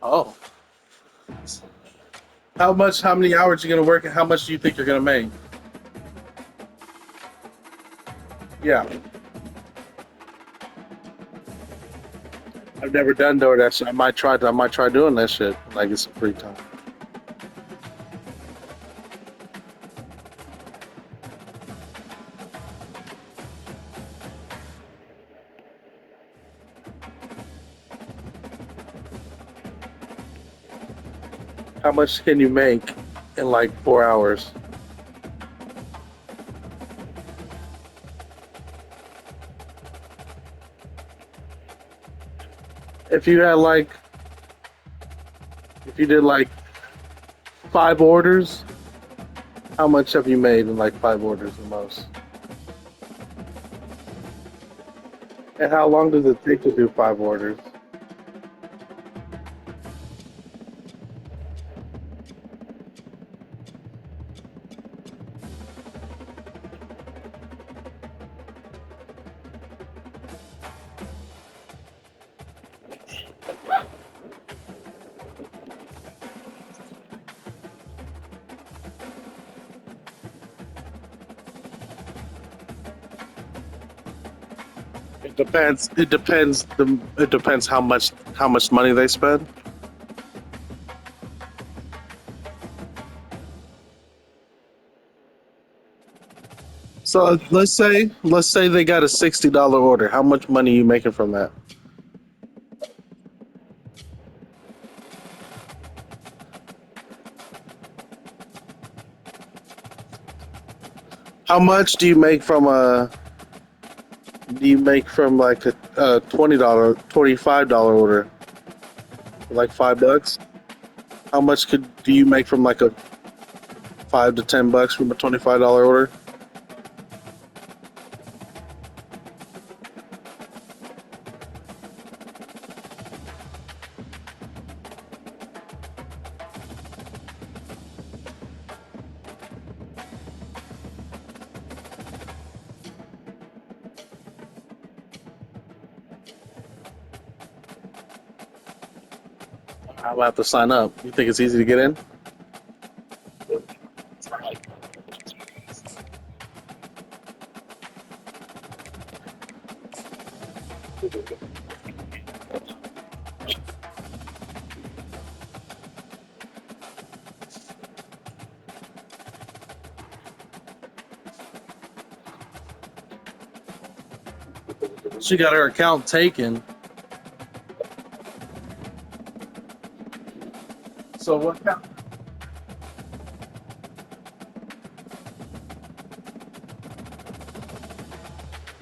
Oh, how much? How many hours you gonna work, and how much do you think you're gonna make? Yeah, I've never done DoorDash. So I might try. I might try doing that shit. Like it's some free time. How much can you make in like 4 hours? If you had like, if you did like 5 orders, how much have you made in like 5 orders the most? And how long does it take to do 5 orders? It depends. It depends. It depends how much money they spend. So let's say they got a $60 order. How much money are you making from that? How much do you make from like a $25 order? Like $5? How much could do you make from like a $5 to $10 from a $25 order? I'll have to sign up. You think it's easy to get in? She got her account taken. So what?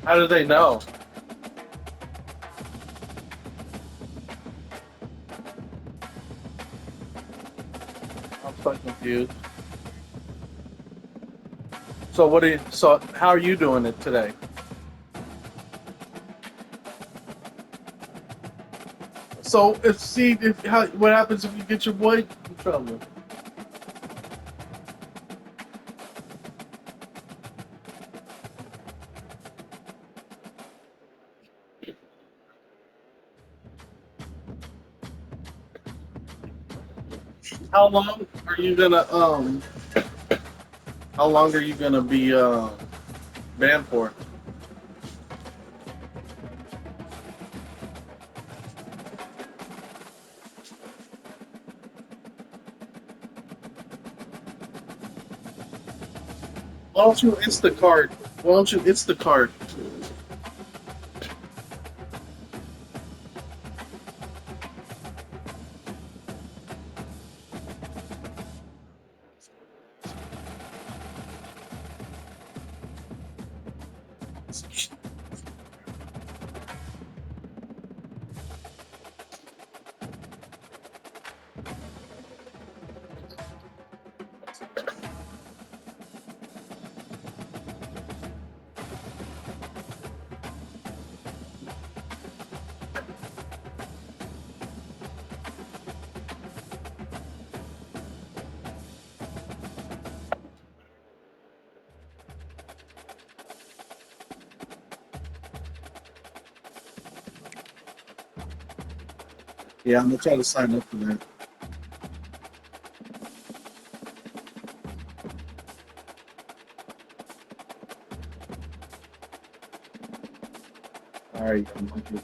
How do they know? I'm so confused. So what do you? So how are you doing it today? So if see if how what happens if you get your boy in trouble? How long are you gonna How long are you gonna be banned for? Why don't you Instacart? Why don't you Instacart? Yeah, I'm gonna try to sign up for that. All right, I'm looking.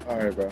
All right, bro.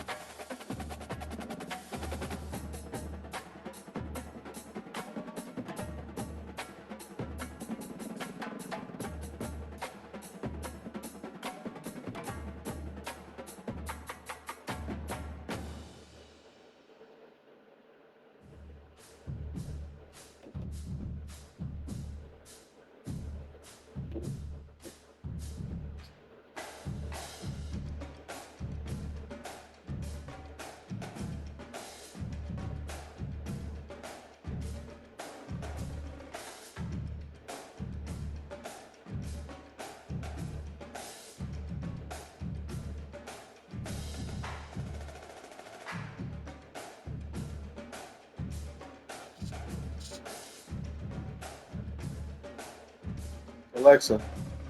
Alexa,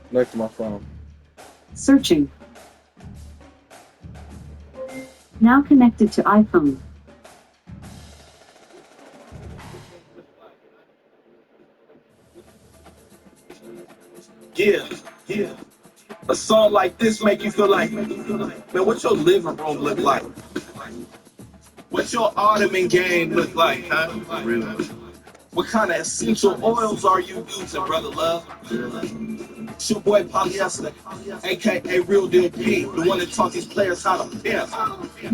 connect to my phone. Searching. Now connected to iPhone. Yeah, yeah. A song like this make you feel like, man, what your living room look like? What your ottoman game look like, huh? What kind of essential oils are you using, brother love? It's your boy Polyester, aka Real Deal P, the one that taught these players how to pimp.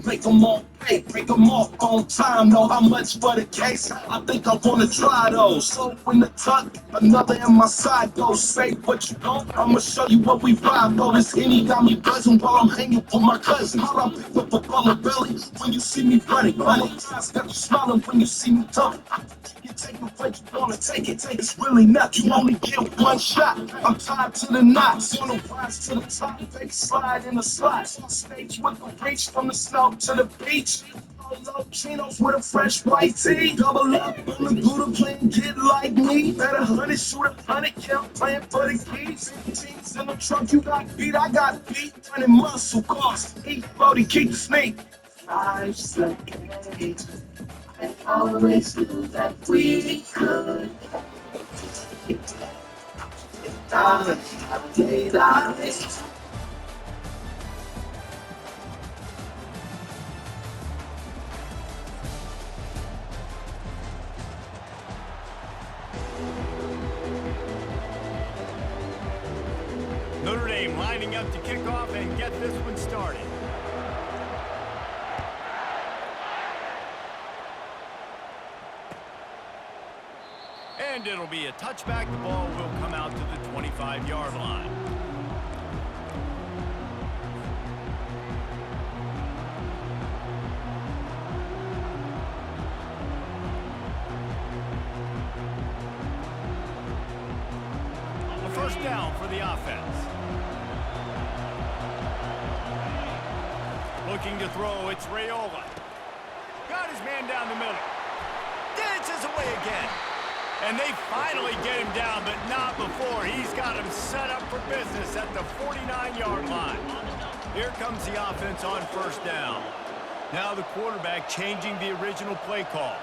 Make them all pay, break them off on time, know how much for the case. I think I wanna try those. So when the tuck, another in my side goes, say what you don't. I'ma show you what we ride, though. This Henny got me buzzing while I'm hanging with my cousin. How I pick up a ball of belly when you see me running. Money times got you smiling when you see me talking. You take it what you wanna take it, it's really not. You only get one shot. I'm tied to the knots, on the rise to the top, fake slide in the slots. On stage with the reach from the snow to the beach. Polo chinos with a fresh white tee. Double up on the Buddha playing get like me. Bet 100, shoot 100, yeah, I'm playing for the keys. 15s in the trunk, you got beat, I got beat. Running muscle cars, eat 40, keep the snake. Life's a game. I always knew that we could. Notre Dame lining up to kick off and get this one started. And it'll be a touchback. The ball will come out to the 25-yard line. A first down for the offense. Looking to throw, it's Raiola. Got his man down the middle. Dances away again. And they finally get him down, but not before. He's got him set up for business at the 49-yard line. Here comes the offense on first down. Now the quarterback changing the original play call.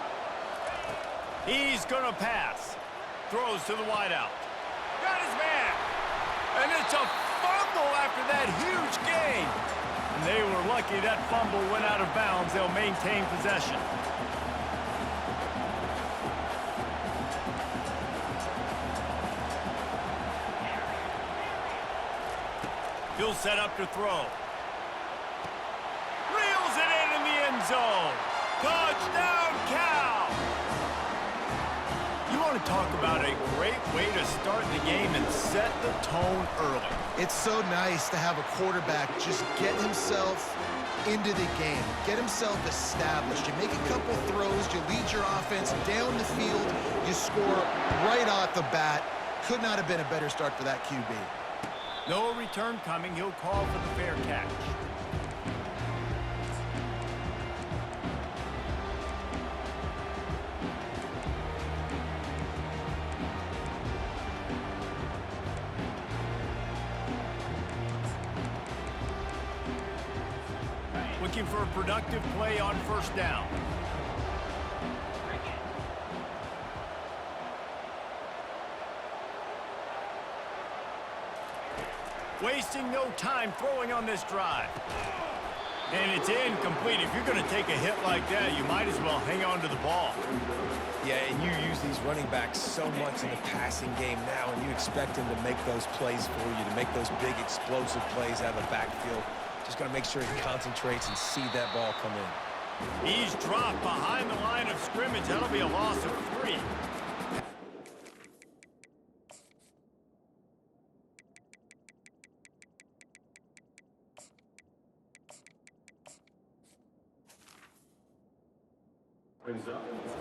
He's going to pass. Throws to the wideout. Got his man. And it's a fumble after that huge gain. And they were lucky that fumble went out of bounds. They'll maintain possession. He'll set up to throw. Reels it in the end zone. Touchdown, Cal! You want to talk about a great way to start the game and set the tone early. It's so nice to have a quarterback just get himself into the game, get himself established. You make a couple throws, you lead your offense down the field, you score right off the bat. Could not have been a better start for that QB. No return coming. He'll call for the fair catch. for a productive play on first down. Wasting no time throwing on this drive. And it's incomplete. If you're going to take a hit like that, you might as well hang on to the ball. Yeah, and you use these running backs so much in the passing game now, and you expect them to make those plays for you, to make those big explosive plays out of the backfield. Just got to make sure he concentrates and see that ball come in. He's dropped behind the line of scrimmage. That'll be a loss of 3.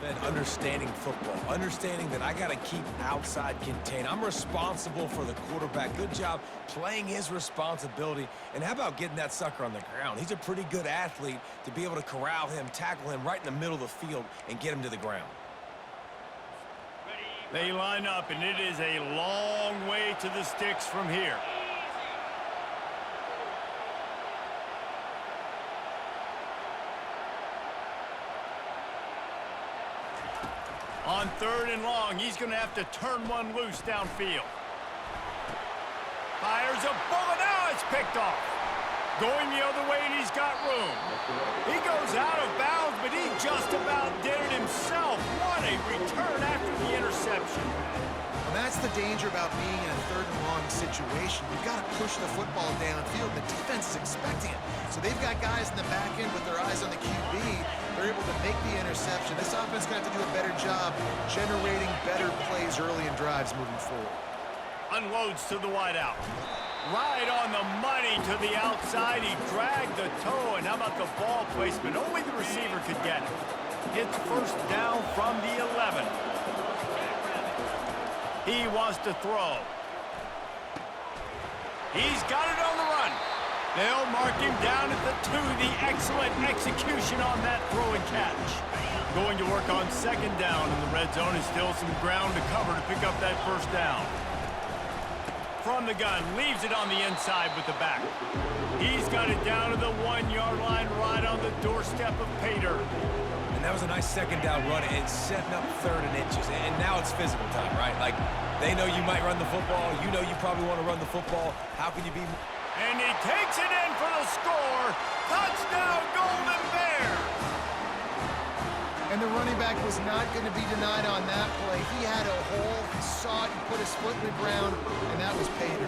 And understanding football, understanding that I got to keep outside contained. I'm responsible for the quarterback. Good job playing his responsibility. And how about getting that sucker on the ground? He's a pretty good athlete to be able to corral him, tackle him right in the middle of the field, and get him to the ground. They line up, and it is a long way to the sticks from here. On 3rd and long, he's going to have to turn one loose downfield. Fires a bullet. Now it's picked off. Going the other way, and he's got room. He goes out of bounds, but he just about did it himself. What a return after the interception. And that's the danger about being in a 3rd and long situation. You've got to push the football downfield. The defense is expecting it. So they've got guys in the back end with their eyes on the QB. They're able to make the interception. This offense is going to have to do a better job generating better plays early in drives moving forward. Unloads to the wideout. Right on the money to the outside. He dragged the toe, and how about the ball placement? Only the receiver could get it. It's first down from the 11. He wants to throw. He's got it on the run. They'll mark him down at the 2. The excellent execution on that throw and catch. Going to work on 2nd down in the red zone. Is still some ground to cover to pick up that first down. From the gun, leaves it on the inside with the back. He's got it down to the 1-yard line, right on the doorstep of Pater. And that was a nice 2nd down run and setting up 3rd and inches. And now it's physical time, right? Like, they know you might run the football. You know you probably want to run the football. How can you be... And he takes it in for the score. Touchdown, Golden Bears! And the running back was not going to be denied on that play. He had a hole, he saw it, he put his foot in the ground, and that was Pater.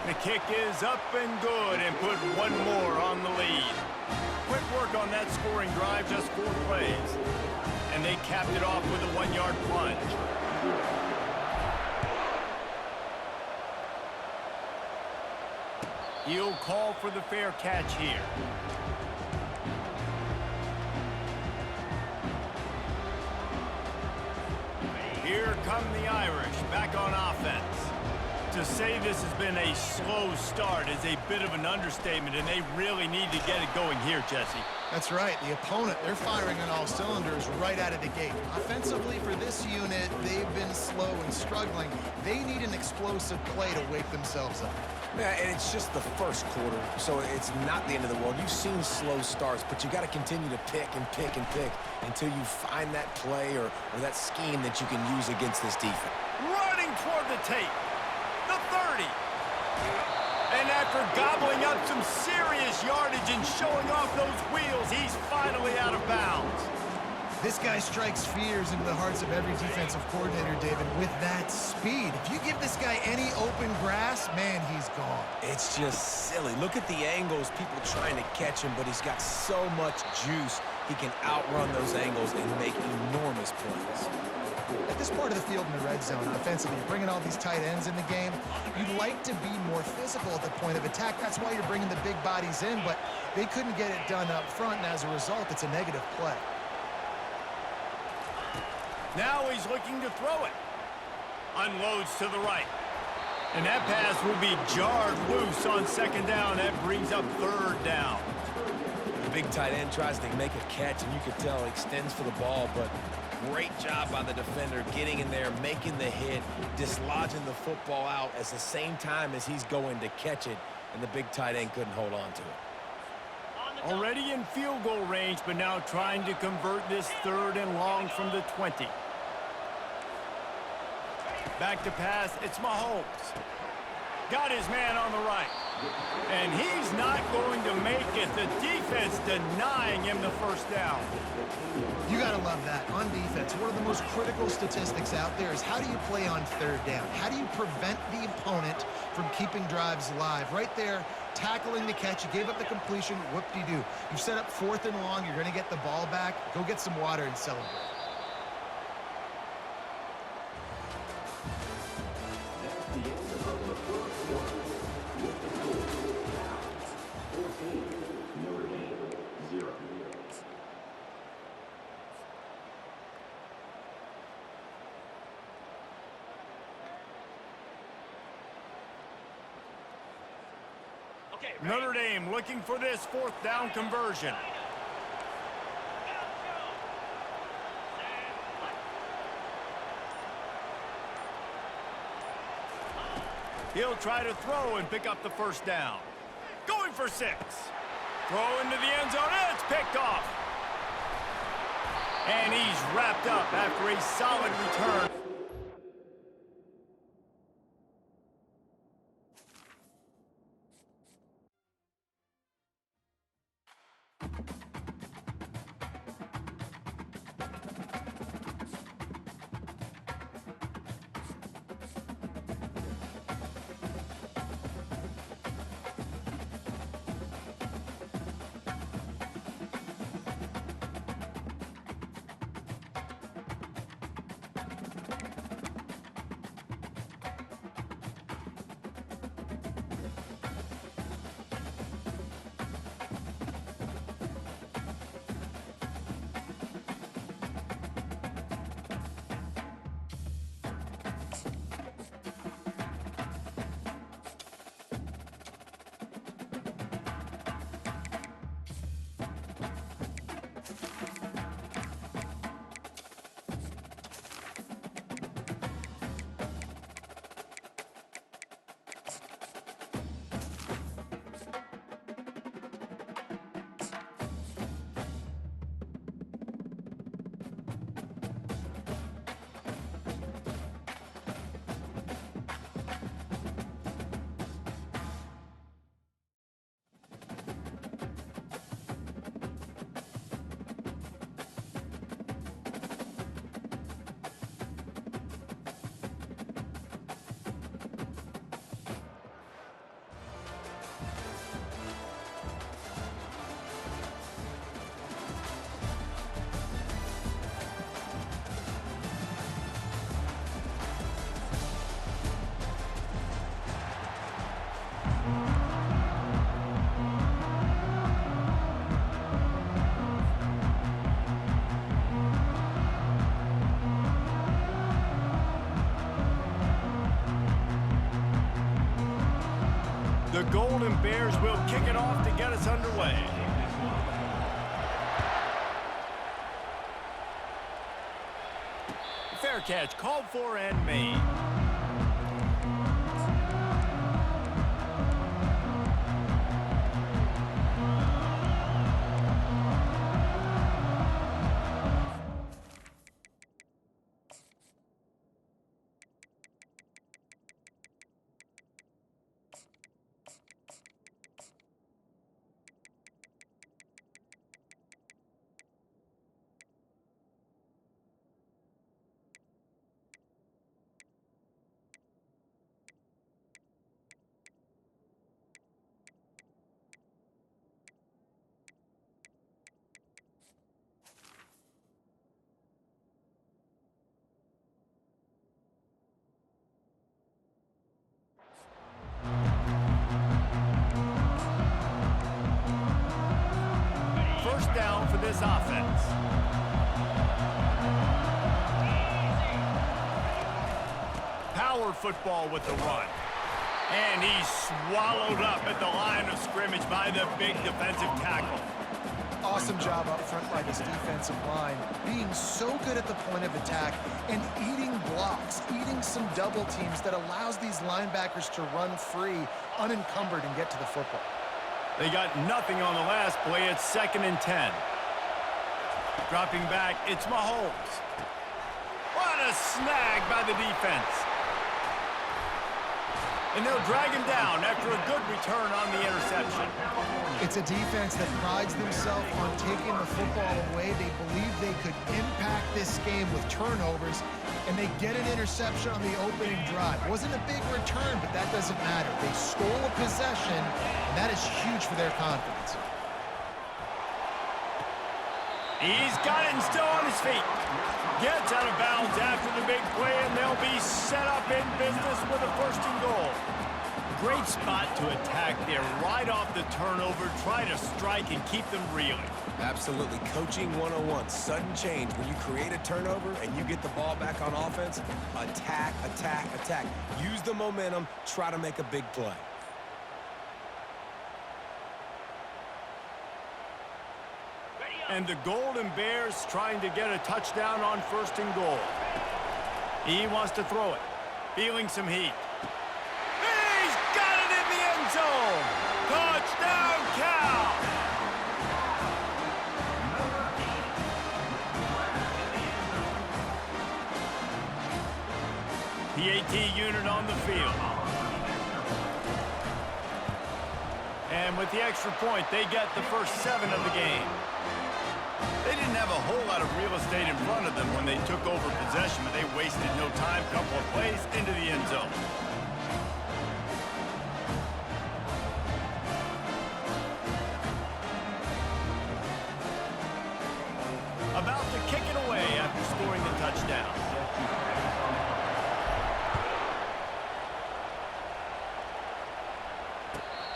The kick is up and good, and put one more on the lead. Quick work on that scoring drive, just 4 plays. And they capped it off with a 1-yard plunge. He'll call for the fair catch here. Here come the Irish, back on offense. To say this has been a slow start is a bit of an understatement, and they really need to get it going here, Jesse. That's right. The opponent, they're firing on all cylinders right out of the gate. Offensively for this unit, they've been slow and struggling. They need an explosive play to wake themselves up. Yeah, and it's just the first quarter, so it's not the end of the world. You've seen slow starts, but you got to continue to pick and pick and pick until you find that play or that scheme that you can use against this defense. Running toward the tape. The 30. And after gobbling up some serious yardage and showing off those wheels, he's finally out of bounds. This guy strikes fears into the hearts of every defensive coordinator, David, with that speed. If you give this guy any open grass, man, he's gone. It's just silly. Look at the angles, people trying to catch him, but he's got so much juice. He can outrun those angles and make enormous plays. At this part of the field in the red zone, offensively, you're bringing all these tight ends in the game. You'd like to be more physical at the point of attack. That's why you're bringing the big bodies in, but they couldn't get it done up front, and as a result, it's a negative play. Now he's looking to throw it. Unloads to the right. And that pass will be jarred loose on 2nd down. That brings up 3rd down. The big tight end tries to make a catch, and you can tell he extends for the ball, but great job by the defender getting in there, making the hit, dislodging the football out at the same time as he's going to catch it, and the big tight end couldn't hold on to it. Already in field goal range, but now trying to convert this 3rd and long from the 20. Back to pass, it's Mahomes. Got his man on the right. And he's not going to make it. The defense denying him the first down. You got to love that. On defense, one of the most critical statistics out there is how do you play on 3rd down? How do you prevent the opponent from keeping drives alive? Right there, tackling the catch. You gave up the completion. Whoop-de-doo. You set up 4th and long. You're going to get the ball back. Go get some water and celebrate. Notre Dame looking for this 4th down conversion. He'll try to throw and pick up the first down. Going for 6. Throw into the end zone, and it's picked off. And he's wrapped up after a solid return. The Golden Bears will kick it off to get us underway. Fair catch called for and made. First down for this offense. Power football with the run. And he's swallowed up at the line of scrimmage by the big defensive tackle. Awesome job up front by this defensive line, being so good at the point of attack and eating blocks, eating some double teams that allows these linebackers to run free, unencumbered, and get to the football. They got nothing on the last play. It's 2nd and 10. Dropping back, it's Mahomes. What a snag by the defense. And they'll drag him down after a good return on the interception. It's a defense that prides themselves on taking the football away. They believe they could impact this game with turnovers, and they get an interception on the opening drive. It wasn't a big return, but that doesn't matter. They stole a possession, and that is huge for their confidence. He's got it and still on his feet. Gets out of bounds after the big play, and they'll be set up in business with a 1st and goal. Great spot to attack there right off the turnover. Try to strike and keep them reeling. Absolutely. Coaching 101. Sudden change. When you create a turnover and you get the ball back on offense, attack, attack, attack. Use the momentum. Try to make a big play. And the Golden Bears trying to get a touchdown on 1st and goal. He wants to throw it. Feeling some heat. He's got it in the end zone. Touchdown, Cal. PAT unit on the field. And with the extra point, they get the first 7 of the game. They didn't have a whole lot of real estate in front of them when they took over possession, but they wasted no time. Couple of plays into the end zone. About to kick it away after scoring the touchdown.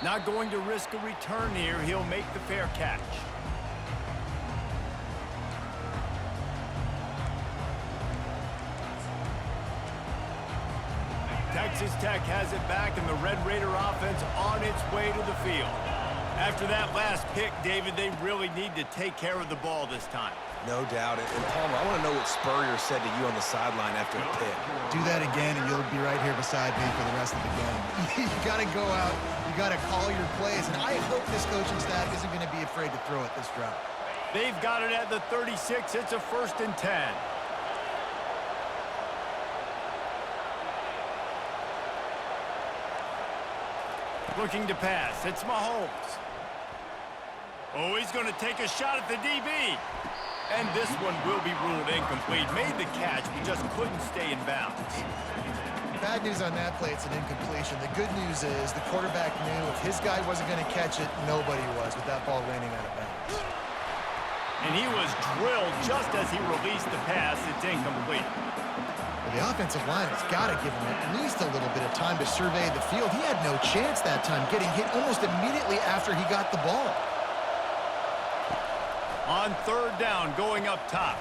Not going to risk a return here. He'll make the fair catch. Texas Tech has it back, and the Red Raider offense on its way to the field. After that last pick, David, they really need to take care of the ball this time. No doubt. And Palmer, I want to know what Spurrier said to you on the sideline after a pick. Do that again, and you'll be right here beside me for the rest of the game. You got to go out. You got to call your plays, and I hope this coaching staff isn't going to be afraid to throw it this drive. They've got it at the 36. It's a 1st and 10. Looking to pass. It's Mahomes. Oh, he's going to take a shot at the DB. And this one will be ruled incomplete. Made the catch, but just couldn't stay in bounds. Bad news on that play, it's an incompletion. The good news is the quarterback knew if his guy wasn't going to catch it, nobody was with that ball raining out of bounds. And he was drilled just as he released the pass. It's incomplete. The offensive line has got to give him at least a little bit of time to survey the field. He had no chance that time, getting hit almost immediately after he got the ball. On 3rd down, going up top.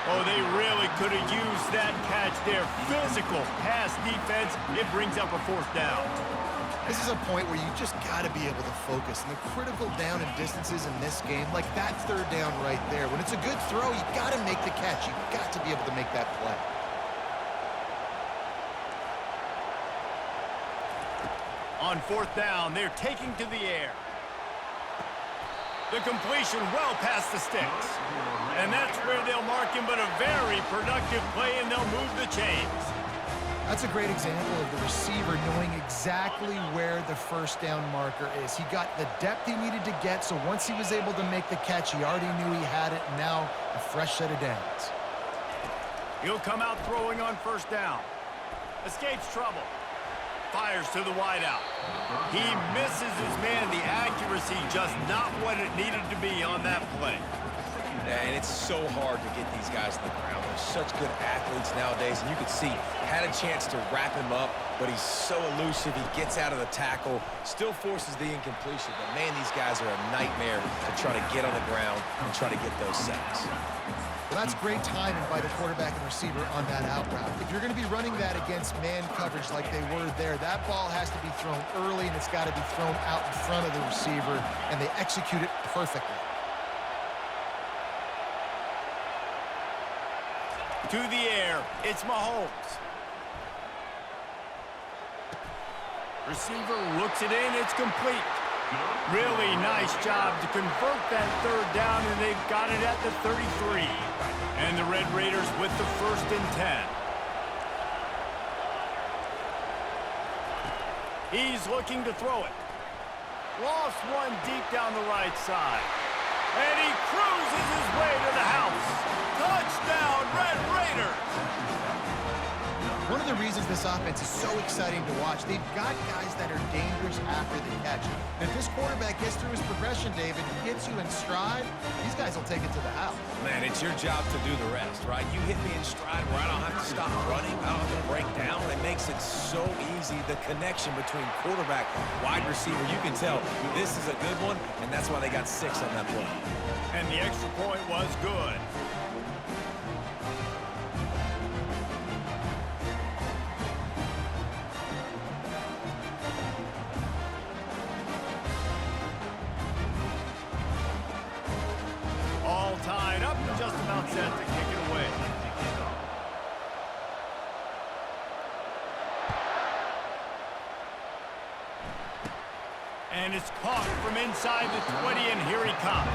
Oh, they really could have used that catch there. Physical pass defense. It brings up a 4th down. This is a point where you just got to be able to focus. And the critical down and distances in this game, like that 3rd down right there. When it's a good throw, you got to make the catch. You got to be able to make that play. On 4th down, they're taking to the air. The completion well past the sticks. And that's where they'll mark him, but a very productive play, and they'll move the chains. That's a great example of the receiver knowing exactly where the 1st down marker is. He got the depth he needed to get, so once he was able to make the catch, he already knew he had it, and now a fresh set of downs. He'll come out throwing on 1st down. Escapes trouble. Fires to the wideout. He misses his man. The accuracy just not what it needed to be on that play. And it's so hard to get these guys on the ground. They're such good athletes nowadays, and you can see, had a chance to wrap him up, but he's so elusive. He gets out of the tackle, still forces the incompletion. But, man, these guys are a nightmare to try to get on the ground and try to get those sacks. Well, that's great timing by the quarterback and receiver on that out route. If you're going to be running that against man coverage like they were there, that ball has to be thrown early, and it's got to be thrown out in front of the receiver, and they execute it perfectly. To the air, it's Mahomes. Receiver looks it in, it's complete. Really nice job to convert that third down, and they've got it at the 33. And the Red Raiders with the 1st and 10. He's looking to throw it. Lost one deep down the right side. And he cruises his way to the house. Touchdown, Red Raiders! One of the reasons this offense is so exciting to watch, they've got guys that are dangerous after the catch. And if this quarterback gets through his progression, David, hits you in stride, these guys will take it to the house. Man, it's your job to do the rest, right? You hit me in stride where I don't have to stop running, I don't have to break down. It makes it so easy, the connection between quarterback, wide receiver. You can tell this is a good one, and that's why they got 6 on that play. And the extra point was good. All tied up and just about set to kick it away. And it's caught from inside the 20, and here he comes.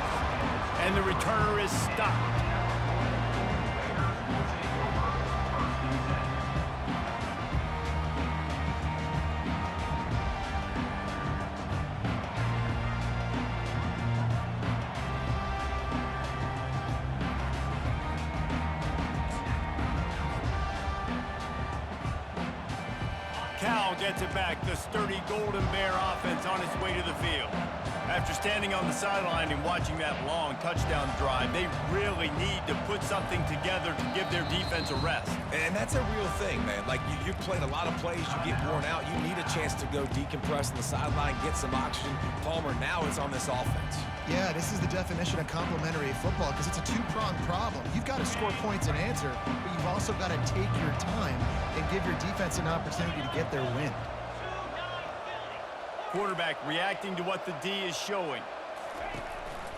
And the returner is stopped. Cal gets it back. The sturdy Golden Bear offense on its way to the field. After standing on the sideline and watching that long touchdown drive, they really need to put something together to give their defense a rest. And that's a real thing, man. Like, you've played a lot of plays, you get worn out, you need a chance to go decompress on the sideline, get some oxygen. Palmer now is on this offense. Yeah, this is the definition of complementary football because it's a two-pronged problem. You've got to score points and answer, but you've also got to take your time and give your defense an opportunity to get their win. Quarterback reacting to what the D is showing.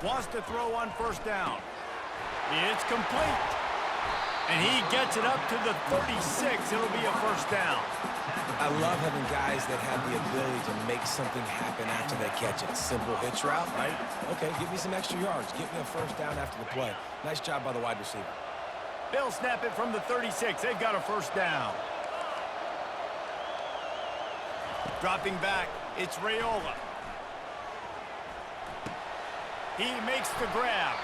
Wants to throw on 1st down. It's complete. And he gets it up to the 36. It'll be a 1st down. I love having guys that have the ability to make something happen after they catch it. Simple hitch route, right? Okay, give me some extra yards. Give me a 1st down after the play. Nice job by the wide receiver. They'll snap it from the 36. They've got a 1st down. Dropping back, it's Raiola. He makes the grab.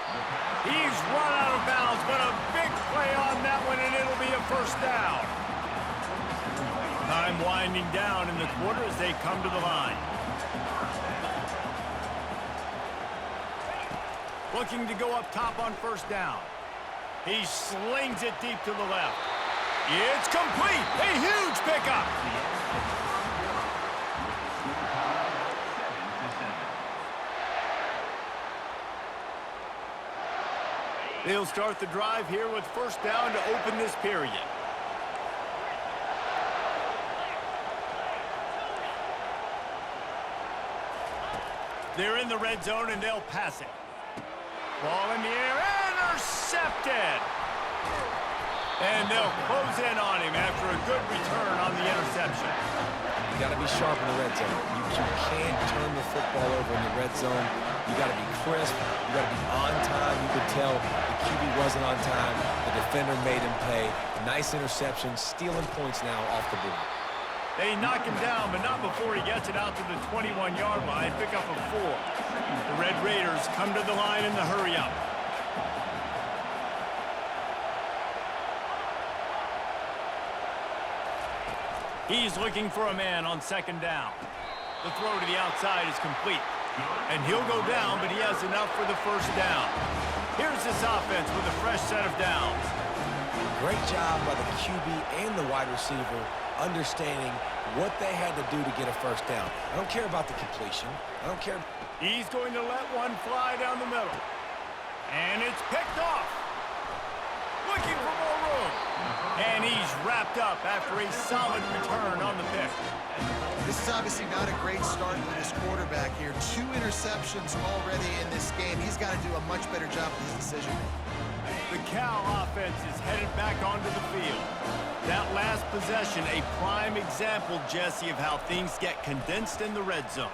He's run out of bounds, but a big play on that one, and it'll be a 1st down. Time winding down in the quarter as they come to the line. Looking to go up top on 1st down. He slings it deep to the left. It's complete. A huge pickup. They'll start the drive here with 1st down to open this period. They're in the red zone, and they'll pass it. Ball in the air, intercepted! And they'll close in on him after a good return on the interception. You got to be sharp in the red zone. You can't turn the football over in the red zone. You got to be crisp. You got to be on time. You could tell the QB wasn't on time. The defender made him pay. Nice interception, stealing points now off the board. They knock him down, but not before he gets it out to the 21-yard line. Pick up a 4. The Red Raiders come to the line in the hurry-up. He's looking for a man on 2nd down. The throw to the outside is complete. And he'll go down, but he has enough for the 1st down. Here's this offense with a fresh set of downs. Great job by the QB and the wide receiver understanding what they had to do to get a 1st down. I don't care about the completion. I don't care. He's going to let one fly down the middle. And it's picked off. Looking for more room. And he's wrapped up after a solid return on the pick. This is obviously not a great start for this quarterback here. 2 interceptions already in this game. He's got to do a much better job with his decision-making. The Cal offense is headed back onto the field. That last possession, a prime example, Jesse, of how things get condensed in the red zone.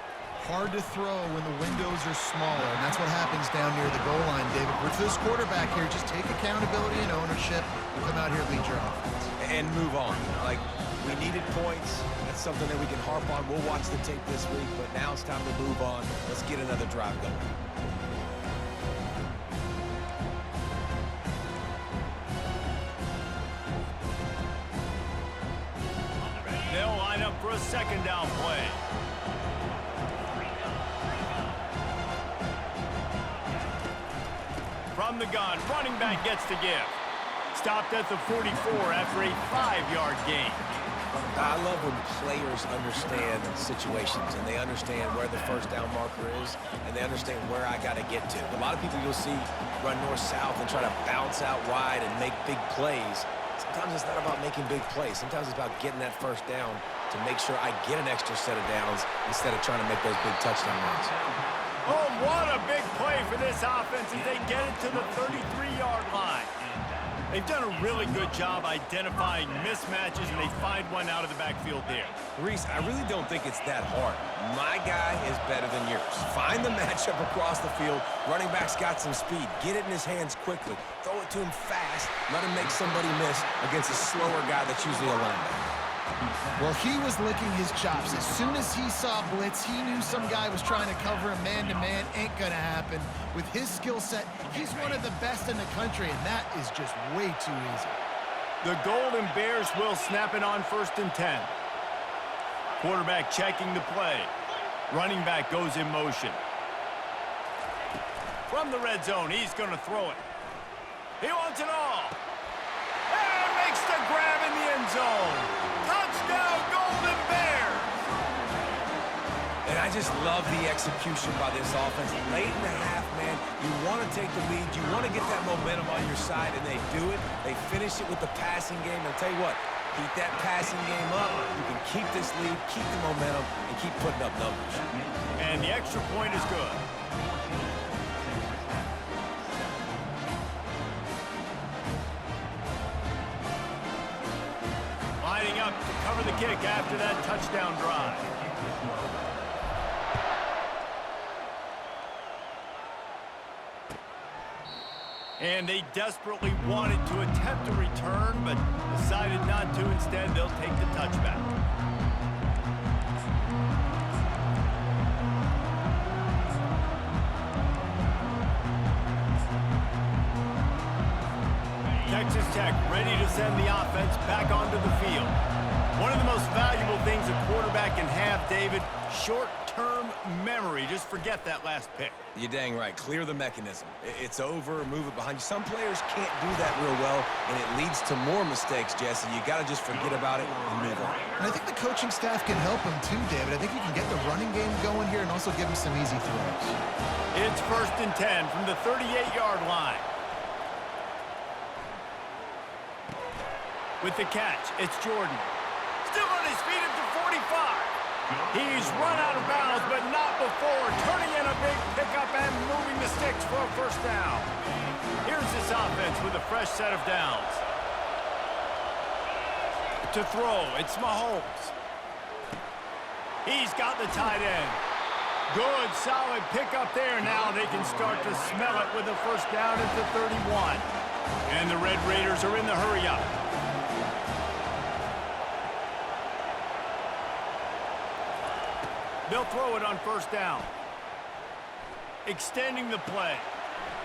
Hard to throw when the windows are smaller, and that's what happens down near the goal line, David. With this quarterback here, just take accountability and ownership and come out here and lead your offense. And move on. Like, we needed points. That's something that we can harp on. We'll watch the tape this week, but now it's time to move on. Let's get another drive going. They'll line up for a second down play. From the gun, running back gets the give. Stopped at the 44 after a 5-yard gain. I love when players understand situations and they understand where the first down marker is and they understand where I got to get to. A lot of people you'll see run north-south and try to bounce out wide and make big plays. Sometimes it's not about making big plays. Sometimes it's about getting that first down to make sure I get an extra set of downs instead of trying to make those big touchdown runs. Oh, what a big play for this offense as they get it to the 33-yard line. They've done a really good job identifying mismatches, and they find one out of the backfield there. Reese, I really don't think it's that hard. My guy is better than yours. Find the matchup across the field. Running back's got some speed. Get it in his hands quickly. Throw it to him fast. Let him make somebody miss against a slower guy that's usually a linebacker. Well, he was licking his chops. As soon as he saw blitz, he knew some guy was trying to cover him man-to-man. Ain't gonna happen. With his skill set, he's one of the best in the country, and that is just way too easy. The Golden Bears will snap it on 1st and 10. Quarterback checking the play. Running back goes in motion. From the red zone, he's going to throw it. He wants it all. And makes the grab in the end zone. Touchdown, Golden Bears! And I just love the execution by this offense. Late in the half, man, you want to take the lead. You want to get that momentum on your side, and they do it. They finish it with the passing game. I'll tell you what, keep that passing game up. You can keep this lead, keep the momentum, and keep putting up numbers. And the extra point is good. Lining up to cover the kick after that touchdown drive. And they desperately wanted to attempt a return, but decided not to. Instead, they'll take the touchback. Texas Tech ready to send the offense back onto the field. One of the most valuable things a quarterback can have, David, short-term memory. Just forget that last pick. You're dang right. Clear the mechanism. It's over, move it behind you. Some players can't do that real well, and it leads to more mistakes, Jesse. You got to just forget about it and move on. And I think the coaching staff can help him too, David. I think you can get the running game going here and also give him some easy throws. It's 1st and 10 from the 38-yard line. With the catch, it's Jordan. Still on his feet at the 45. He's run out of bounds, but not before turning in a big pickup and moving the sticks for a first down. Here's this offense with a fresh set of downs. To throw, it's Mahomes. He's got the tight end. Good, solid pickup there. Now they can start to smell it with a first down at the 31. And the Red Raiders are in the hurry-up. They'll throw it on first down. Extending the play.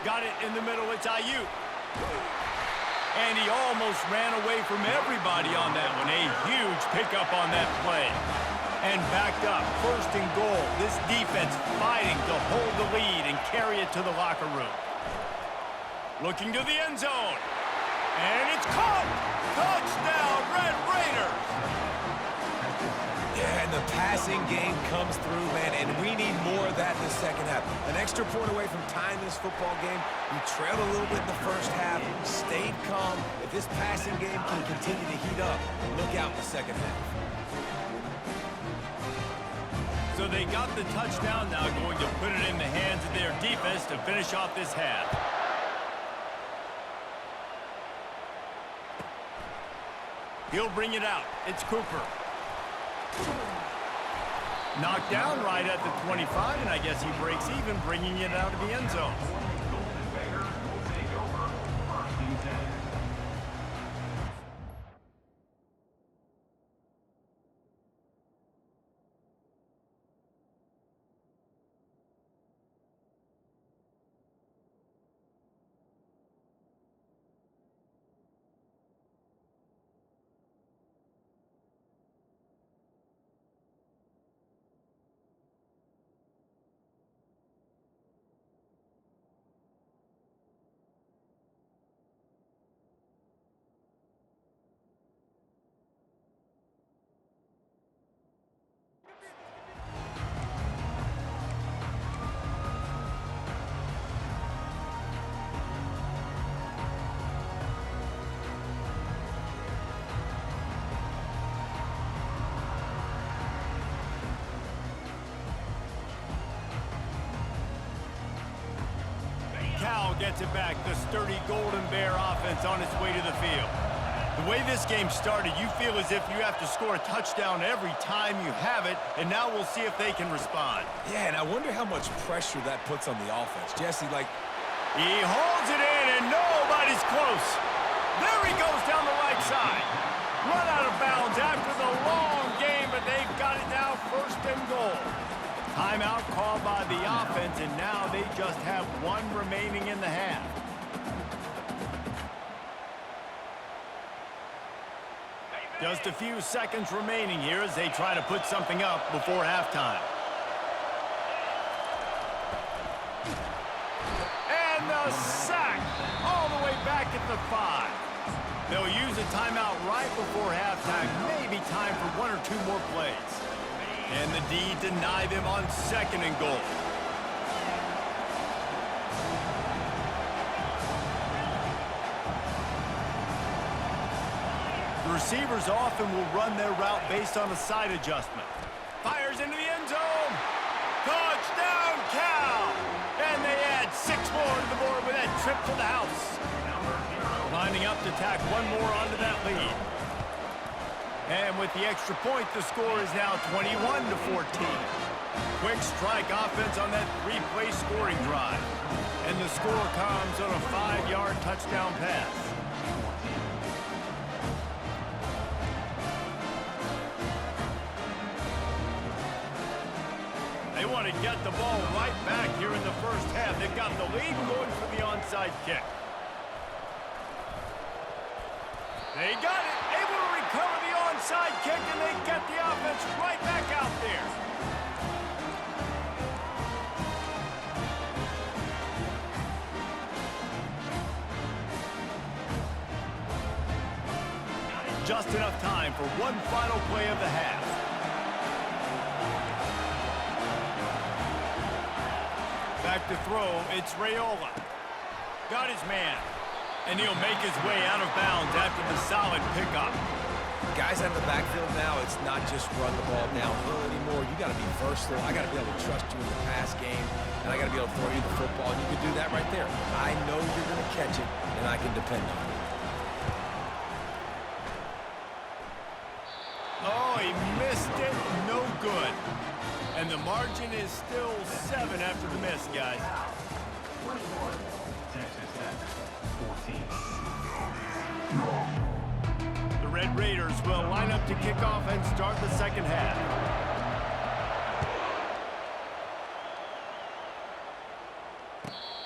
Got it in the middle. It's Ayuk. And he almost ran away from everybody on that one. A huge pickup on that play. And backed up. 1st and goal. This defense fighting to hold the lead and carry it to the locker room. Looking to the end zone. And it's caught. Touchdown, Red Raiders. Yeah, and the passing game comes through, man, and we need more of that in the second half. An extra point away from tying this football game. We trailed a little bit in the first half, stayed calm. If this passing game can continue to heat up, look out in the second half. So they got the touchdown, now going to put it in the hands of their defense to finish off this half. He'll bring it out. It's Cooper. Knocked down right at the 25, and I guess he breaks even, bringing it out of the end zone. Cal gets it back. The sturdy Golden Bear offense on its way to the field. The way this game started, you feel as if you have to score a touchdown every time you have it, and now we'll see if they can respond. Yeah, and I wonder how much pressure that puts on the offense. Jesse, like... He holds it in, and nobody's close. There he goes down the right side. Run out of bounds after the long game, but they've got it now first and goal. Timeout called by the offense, and now they just have one remaining in the half. Just a few seconds remaining here as they try to put something up before halftime. And the sack all the way back at the 5. They'll use a timeout right before halftime, maybe time for one or two more plays. And the D deny them on second and goal. The receivers often will run their route based on a side adjustment. Fires into the end zone. Touchdown, Cal! And they add 6 more to the board with that trip to the house. Lining up to tack one more onto that lead. And with the extra point, the score is now 21-14. Quick strike offense on that 3-play scoring drive. And the score comes on a 5-yard touchdown pass. They want to get the ball right back here in the first half. They've got the lead going for the onside kick. They got it, able to recover the onside kick, and they get the offense right back out there. Just enough time for one final play of the half. Back to throw, it's Raiola. Got his man. And he'll make his way out of bounds after the solid pickup. Guys out of the backfield now, it's not just run the ball downhill anymore. You got to be versatile. I got to be able to trust you in the pass game, and I got to be able to throw you the football. And you can do that right there. I know you're going to catch it, and I can depend on it. Oh, he missed it. No good. And the margin is still 7 after the miss, guys. The Red Raiders will line up to kick off and start the second half.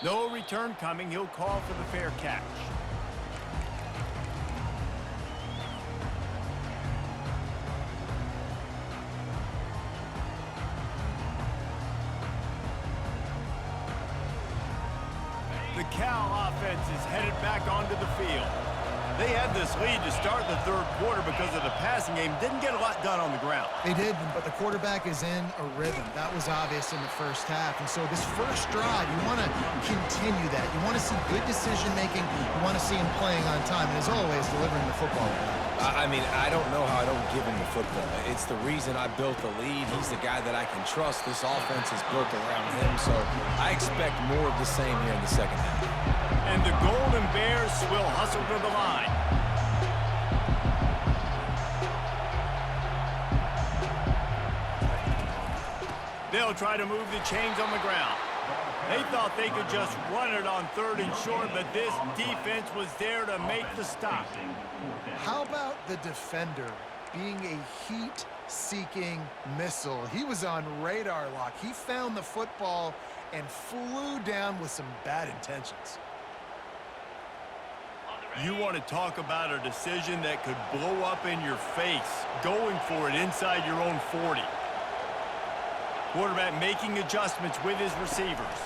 No return coming. He'll call for the fair catch. The Cal offense is headed back onto the field. They had this lead to start the third quarter because of the passing game. Didn't get a lot done on the ground. They did, but the quarterback is in a rhythm. That was obvious in the first half. And so this first drive, you want to continue that. You want to see good decision-making. You want to see him playing on time. And as always, delivering the football. I mean, I don't know how I don't give him the football. It's the reason I built the lead. He's the guy that I can trust. This offense is built around him, so I expect more of the same here in the second half. And the Golden Bears will hustle to the line. They'll try to move the chains on the ground. They thought they could just run it on 3rd and short, but this defense was there to make the stop. How about the defender being a heat-seeking missile? He was on radar lock. He found the football and flew down with some bad intentions. You want to talk about a decision that could blow up in your face, going for it inside your own 40. Quarterback making adjustments with his receivers.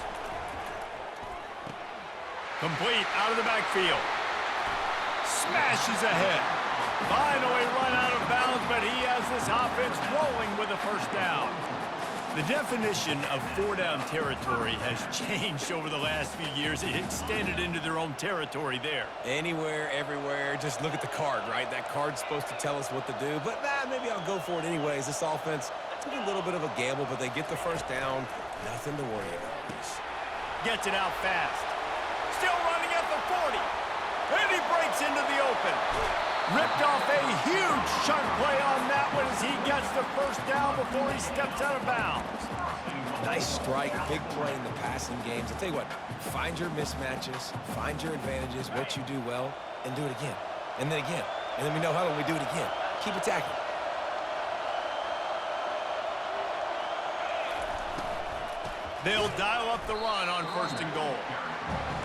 Complete out of the backfield. Smashes ahead. Finally run out of bounds, but he has this offense rolling with a first down. The definition of 4-down territory has changed over the last few years. It extended into their own territory there. Anywhere, everywhere, just look at the card, right? That card's supposed to tell us what to do, but maybe I'll go for it anyways. This offense took a little bit of a gamble, but they get the first down. Nothing to worry about. Gets it out fast. Still running at the 40. And he breaks into the open. Ripped off a huge chunk play on that one as he gets the first down before he steps out of bounds. Nice strike, big play in the passing games. I'll tell you what, find your mismatches, find your advantages, what you do well, and do it again. And then again. And then we know how we do it again. Keep attacking. They'll dial up the run on 1st and goal.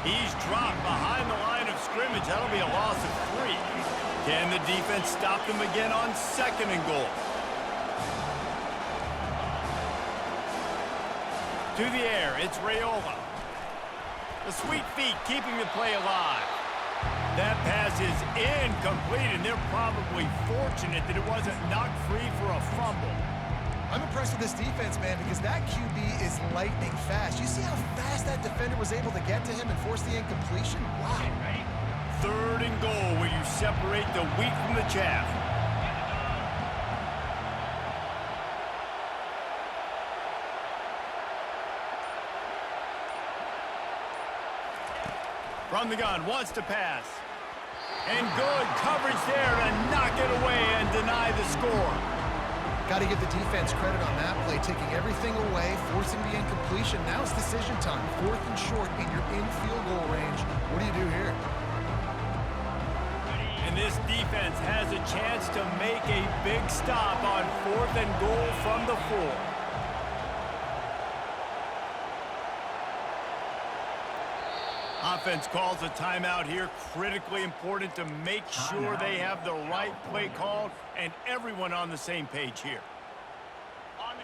He's dropped behind the line of scrimmage. That'll be a loss of 3. Can the defense stop them again on 2nd and goal? To the air, it's Raiola. The sweet feet keeping the play alive. That pass is incomplete, and they're probably fortunate that it wasn't knocked free for a fumble. I'm impressed with this defense, man, because that QB is lightning fast. You see how fast that defender was able to get to him and force the incompletion? Wow. 3rd and goal where you separate the wheat from the chaff. From the gun, wants to pass. And good coverage there to knock it away and deny the score. Got to give the defense credit on that play, taking everything away, forcing the incompletion. Now it's decision time. 4th and short, and you're in field goal range. What do you do here? And this defense has a chance to make a big stop on 4th and goal from the 4. Offense calls a timeout here. Critically important to make sure they have the right play called and everyone on the same page here.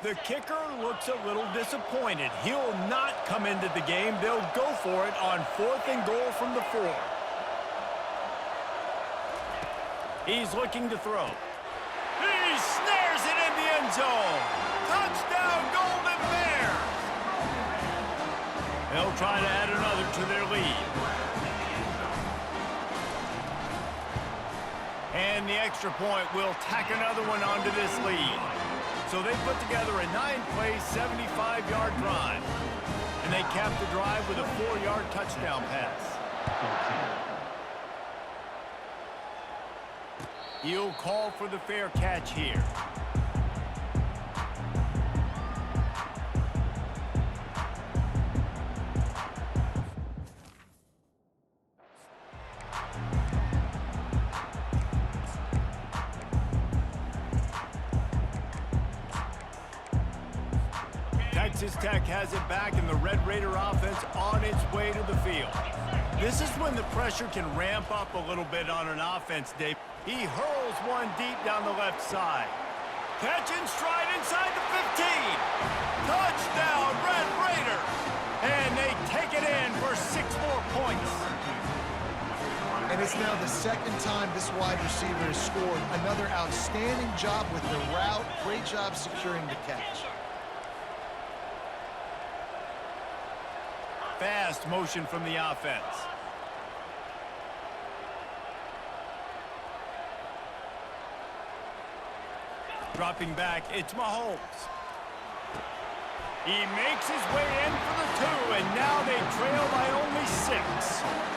The kicker looks a little disappointed. He'll not come into the game. They'll go for it on 4th and goal from the 4. He's looking to throw. He snares it in the end zone. Touchdown, Golden Bears! They'll try to add another to their lead. And the extra point will tack another one onto this lead. So they put together a 9-play, 75-yard drive. And they cap the drive with a 4-yard touchdown pass. He'll call for the fair catch here. Texas Tech has it back, and the Red Raider offense on its way to the field. This is when the pressure can ramp up a little bit on an offense, Dave. He hurls one deep down the left side. Catch and stride inside the 15. Touchdown, Red Raiders! And they take it in for 6 more points. And it's now the 2nd time this wide receiver has scored. Another outstanding job with the route. Great job securing the catch. Fast motion from the offense. Dropping back, it's Mahomes. He makes his way in for the 2, and now they trail by only 6.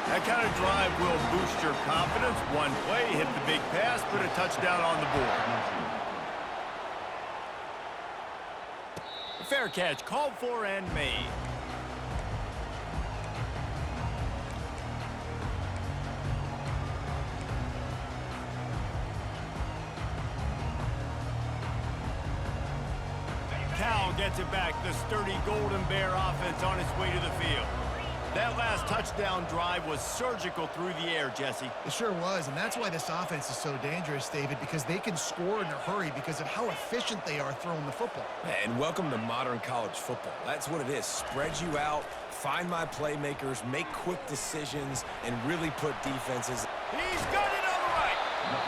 That kind of drive will boost your confidence. One play, hit the big pass, put a touchdown on the board. fair catch called for and made. Cal gets it back. The sturdy Golden Bear offense on its way to the field. That last touchdown drive was surgical through the air, Jesse. It sure was, and that's why this offense is so dangerous, David, because they can score in a hurry because of how efficient they are throwing the football. And welcome to modern college football. That's what it is. Spread you out, find my playmakers, make quick decisions, and really put defenses. He's got it on the right.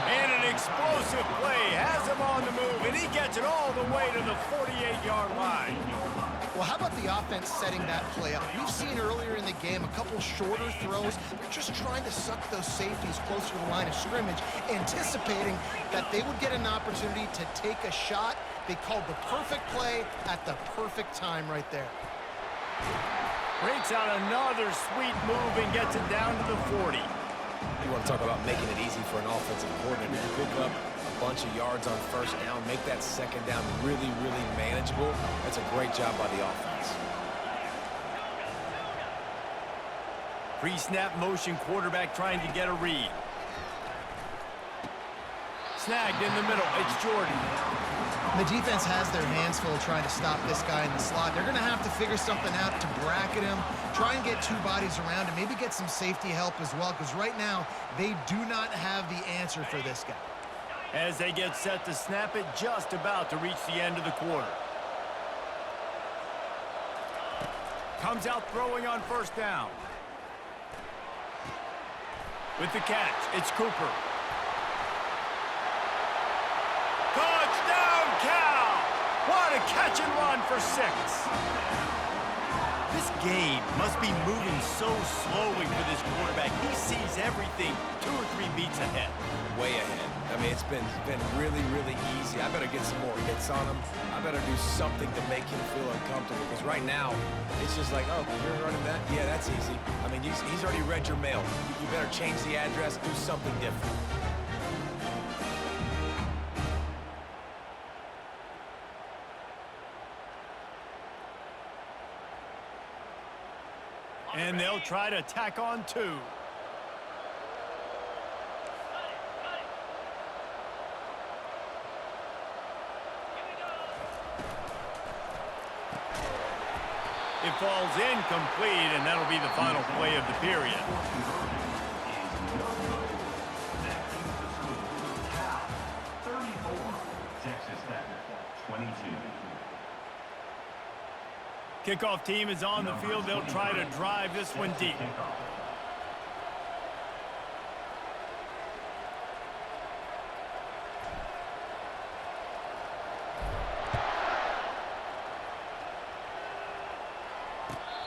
And an explosive play has him on the move, and he gets it all the way to the 48-yard line. Well, how about the offense setting that play up? We've seen earlier in the game a couple shorter throws. They're just trying to suck those safeties closer to the line of scrimmage, anticipating that they would get an opportunity to take a shot. They called the perfect play at the perfect time right there. Breaks out another sweet move and gets it down to the 40. You want to talk about making it easy for an offensive coordinator to pick up a bunch of yards on first down, make that second down really, really manageable. That's a great job by the offense. Pre-snap motion quarterback trying to get a read. Snagged in the middle. It's Jordan. The defense has their hands full trying to stop this guy in the slot. They're going to have to figure something out to bracket him, try and get two bodies around him, maybe get some safety help as well, because right now they do not have the answer for this guy. As they get set to snap it, just about to reach the end of the quarter. Comes out throwing on first down. With the catch, it's Cooper. Touchdown, Cal! What a catch and run for 6. This game must be moving so slowly for this quarterback. He sees everything 2 or 3 beats ahead. Way ahead. I mean, it's been really, really easy. I better get some more hits on him. I better do something to make him feel uncomfortable, because right now, it's just like, oh, you're running that? Yeah, that's easy. I mean, he's already read your mail. You better change the address, do something different. And they'll try to tack on 2. It falls incomplete, and that'll be the final play of the period. Kickoff team is on the field. They'll try to drive this one deep.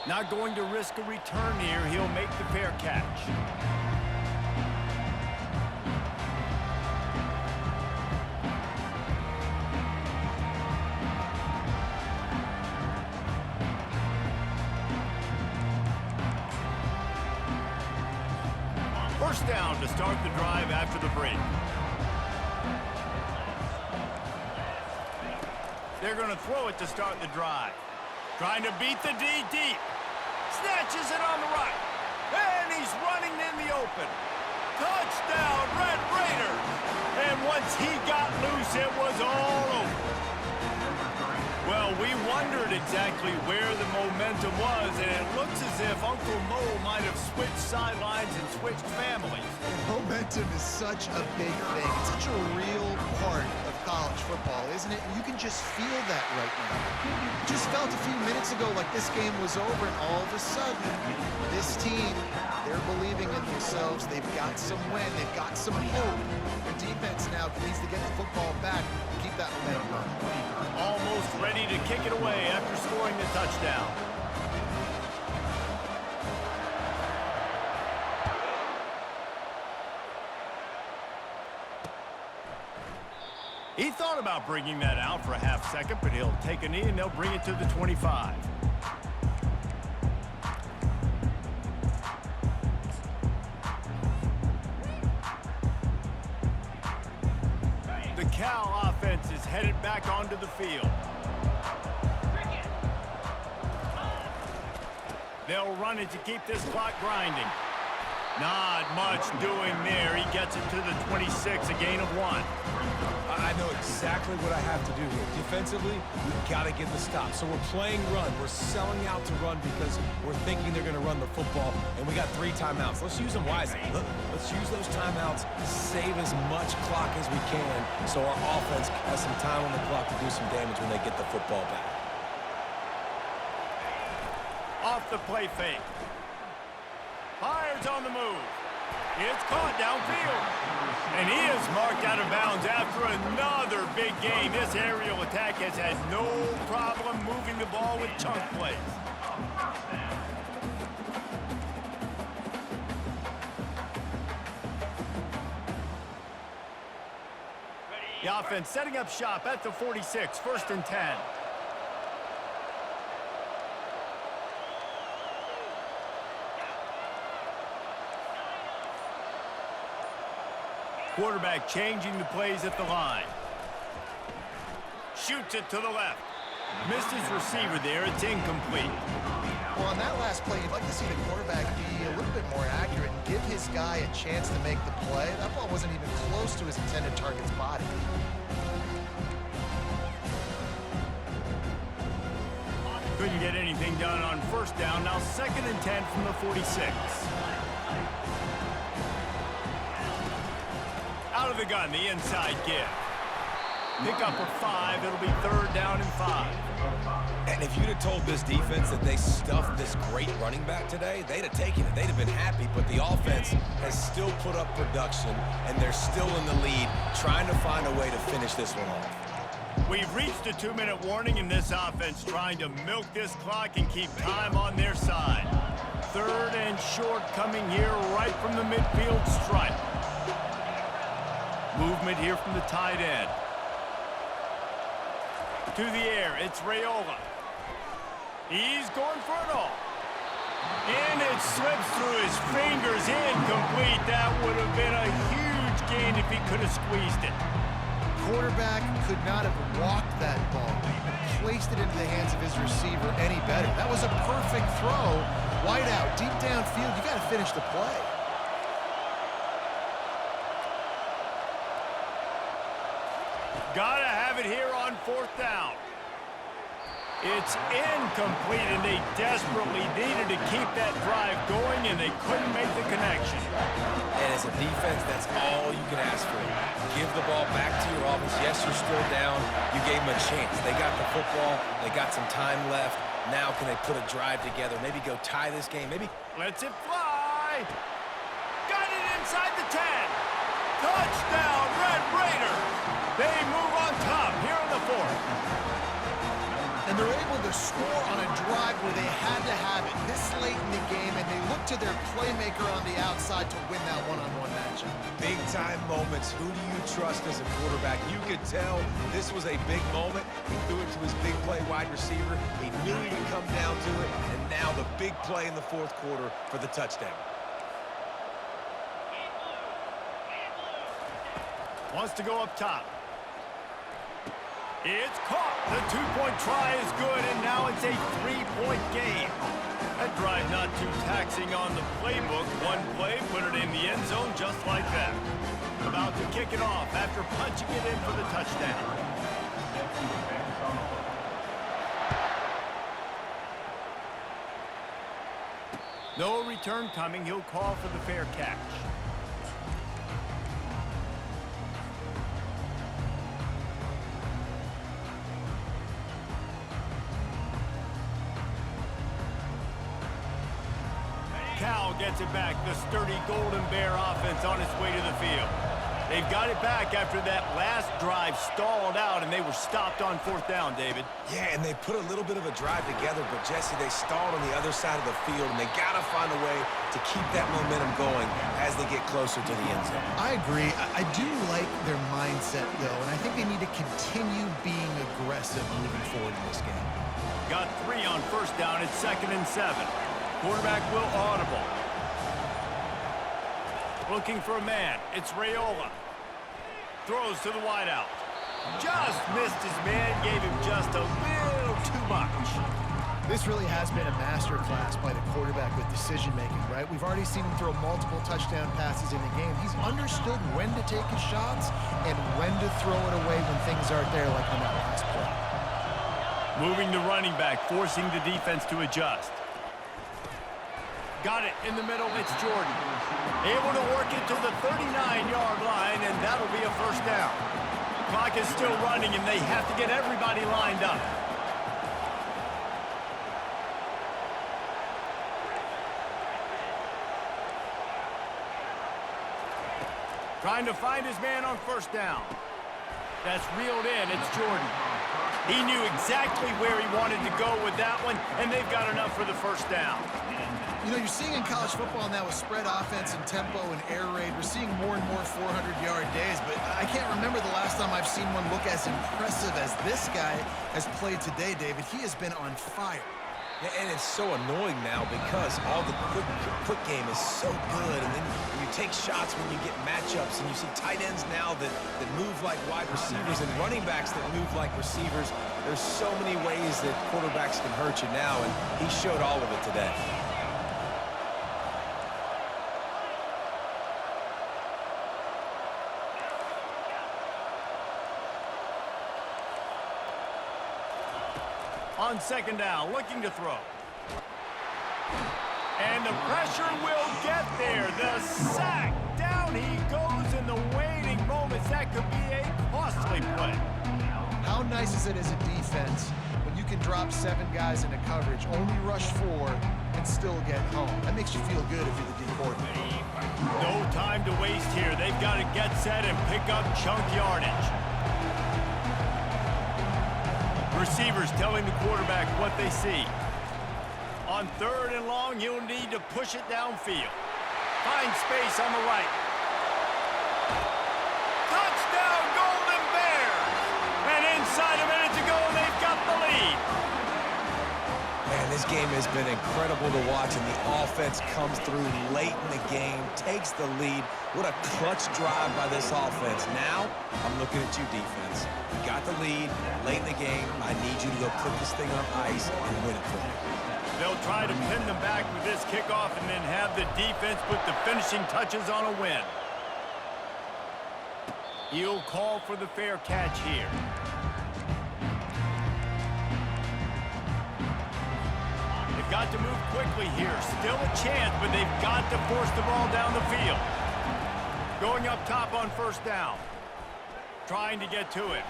Not going to risk a return here. He'll make the fair catch. First down to start the drive after the break. They're going to throw it to start the drive. Trying to beat the D deep. Snatches it on the right. And he's running in the open. Touchdown, Red Raiders. And once he got loose, it was all over. Well, we wondered exactly where the momentum was, and it looks as if Uncle Mo might have switched sidelines and switched families. Momentum is such a big thing. It's such a real part of college football, isn't it? And you can just feel that right now. Just felt a few minutes ago like this game was over, and all of a sudden, this team, they're believing in themselves. They've got some win. They've got some hope. Their defense now needs to get the football back and keep that momentum going. Almost ready to kick it away after scoring the touchdown. He thought about bringing that out for a half second, but he'll take a knee and they'll bring it to the 25. The Cal offense is headed back onto the field. They'll run it to keep this clock grinding. Not much doing there. He gets it to the 26, a gain of 1. I know exactly what I have to do here. Defensively, we've got to get the stop. So we're playing run. We're selling out to run because we're thinking they're going to run the football, and we got 3 timeouts. Let's use them wisely. Let's use those timeouts, save as much clock as we can so our offense has some time on the clock to do some damage when they get the football back. Off the play fake. Fires on the move. It's caught downfield. And he is marked out of bounds after another big game. This aerial attack has had no problem moving the ball with chunk plays. The offense setting up shop at the 46, 1st and 10. Quarterback changing the plays at the line. Shoots it to the left. Missed his receiver there. It's incomplete. Well, on that last play, you'd like to see the quarterback be a little bit more accurate and give his guy a chance to make the play. That ball wasn't even close to his intended target's body. Couldn't get anything done on 1st down. Now 2nd and 10 from the 46. Out of the gun, the inside give. Pick up a 5. It'll be 3rd down and 5. And if you'd have told this defense that they stuffed this great running back today, they'd have taken it. They'd have been happy, but the offense has still put up production, and they're still in the lead, trying to find a way to finish this one off. We've reached a 2-minute warning in this offense, trying to milk this clock and keep time on their side. 3rd and short coming here right from the midfield stripe. Movement here from the tight end. To the air, it's Raiola. He's going for it all. And it slips through his fingers, incomplete. That would have been a huge gain if he could have squeezed it. Quarterback could not have walked that ball and placed it into the hands of his receiver any better. That was a perfect throw. Wide out, deep downfield. You got to finish the play. Gotta have it here on 4th down. It's incomplete, and they desperately needed to keep that drive going, and they couldn't make the connection. And as a defense, that's all you can ask for. Give the ball back to your offense. Yes, you're still down. You gave them a chance. They got the football. They got some time left. Now can they put a drive together? Maybe go tie this game. Maybe. Lets it fly. Got it inside the 10. Touchdown, Red Raiders. They move on top here in the 4th. And they're able to score on a drive where they had to have it this late in the game, and they look to their playmaker on the outside to win that one-on-one matchup. Big-time moments. Who do you trust as a quarterback? You could tell this was a big moment. He threw it to his big play wide receiver. He knew he would come down to it, and now the big play in the 4th quarter for the touchdown. Wants to go up top. It's caught. The 2-point try is good, and now it's a 3-point game. That drive not too taxing on the playbook. One play, put it in the end zone just like that. About to kick it off after punching it in for the touchdown. No return coming. He'll call for the fair catch. Cal gets it back. The sturdy Golden Bear offense on its way to the field. They've got it back after that last drive stalled out, and they were stopped on 4th down, David. Yeah, and they put a little bit of a drive together, but, Jesse, they stalled on the other side of the field, and they got to find a way to keep that momentum going as they get closer to the end zone. I agree. I do like their mindset, though, and I think they need to continue being aggressive moving forward in this game. Got 3 on 1st down. It's 2nd and 7. Quarterback will audible. Looking for a man. It's Raiola. Throws to the wideout. Just missed his man. Gave him just a little too much. This really has been a masterclass by the quarterback with decision-making, right? We've already seen him throw multiple touchdown passes in the game. He's understood when to take his shots and when to throw it away when things aren't there, like on that last play. Moving the running back, forcing the defense to adjust. Got it in the middle, it's Jordan. Able to work it to the 39-yard line, and that'll be a first down. Clock is still running, and they have to get everybody lined up. Trying to find his man on first down. That's reeled in, it's Jordan. He knew exactly where he wanted to go with that one, and they've got enough for the first down. You know, you're seeing in college football now with spread offense and tempo and air raid, we're seeing more and more 400-yard days, but I can't remember the last time I've seen one look as impressive as this guy has played today, David. He has been on fire. Yeah, and it's so annoying now because all the quick game is so good, and then you take shots when you get matchups, and you see tight ends now that move like wide receivers and running backs that move like receivers. There's so many ways that quarterbacks can hurt you now, and he showed all of it today. On second down, looking to throw. And the pressure will get there. The sack. Down he goes in the waiting moments. That could be a costly play. How nice is it as a defense when you can drop 7 guys into coverage, only rush 4, and still get home? That makes you feel good if you're the D coordinator. No time to waste here. They've got to get set and pick up chunk yardage. Receivers telling the quarterback what they see. On third and long, you'll need to push it downfield. Find space on the right. Touchdown, Golden Bears! And inside a minute to go, they've got the lead. Man, this game has been incredible to watch, and the offense comes through late in the game, takes the lead. What a clutch drive by this offense. Now, I'm looking at you, defense. You got the lead late in the game. I need you to go put this thing on ice and win it for me. They'll try to pin them back with this kickoff and then have the defense put the finishing touches on a win. He'll call for the fair catch here. They've got to move quickly here. Still a chance, but they've got to force the ball down the field. Going up top on first down. Trying to get to it.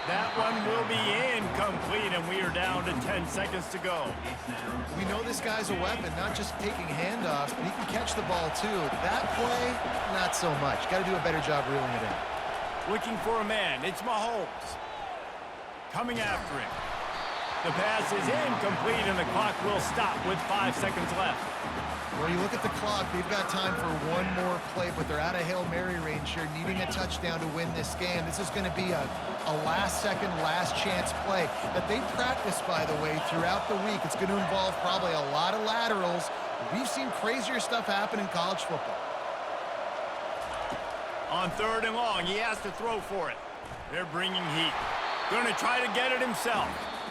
That one will be incomplete, and we are down to 10 seconds to go. We know this guy's a weapon, not just taking handoffs, but he can catch the ball too. That play, not so much. Got to do a better job reeling it in. Looking for a man. It's Mahomes. Coming after him. The pass is incomplete, and the clock will stop with 5 seconds left. Well, you look at the clock, they've got time for one more play, but they're out of Hail Mary range here, needing a touchdown to win this game. This is going to be a last-second, last-chance play that they practice, by the way, throughout the week. It's going to involve probably a lot of laterals. We've seen crazier stuff happen in college football. On third and long, he has to throw for it. They're bringing heat. Going to try to get it himself.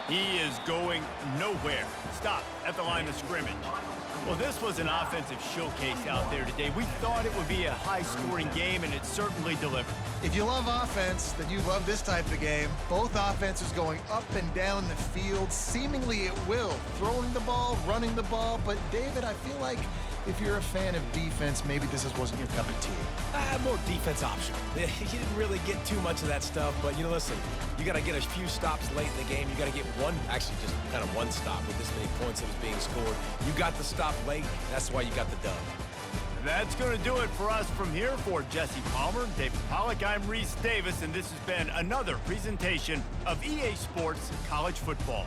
He is going nowhere. Stop at the line of scrimmage. Well, this was an offensive showcase out there today. We thought it would be a high-scoring game, and it certainly delivered. If you love offense, then you love this type of game. Both offenses going up and down the field. Seemingly it will. Throwing the ball, running the ball. But, David, I feel like if you're a fan of defense, maybe this wasn't your cup of tea. More defense option. You didn't really get too much of that stuff, but, listen, you got to get a few stops late in the game. You got to get actually just kind of one stop with this many points that was being scored. You got the stop late. That's why you got the dub. That's going to do it for us from here. For Jesse Palmer, David Pollack, I'm Reese Davis, and this has been another presentation of EA Sports College Football.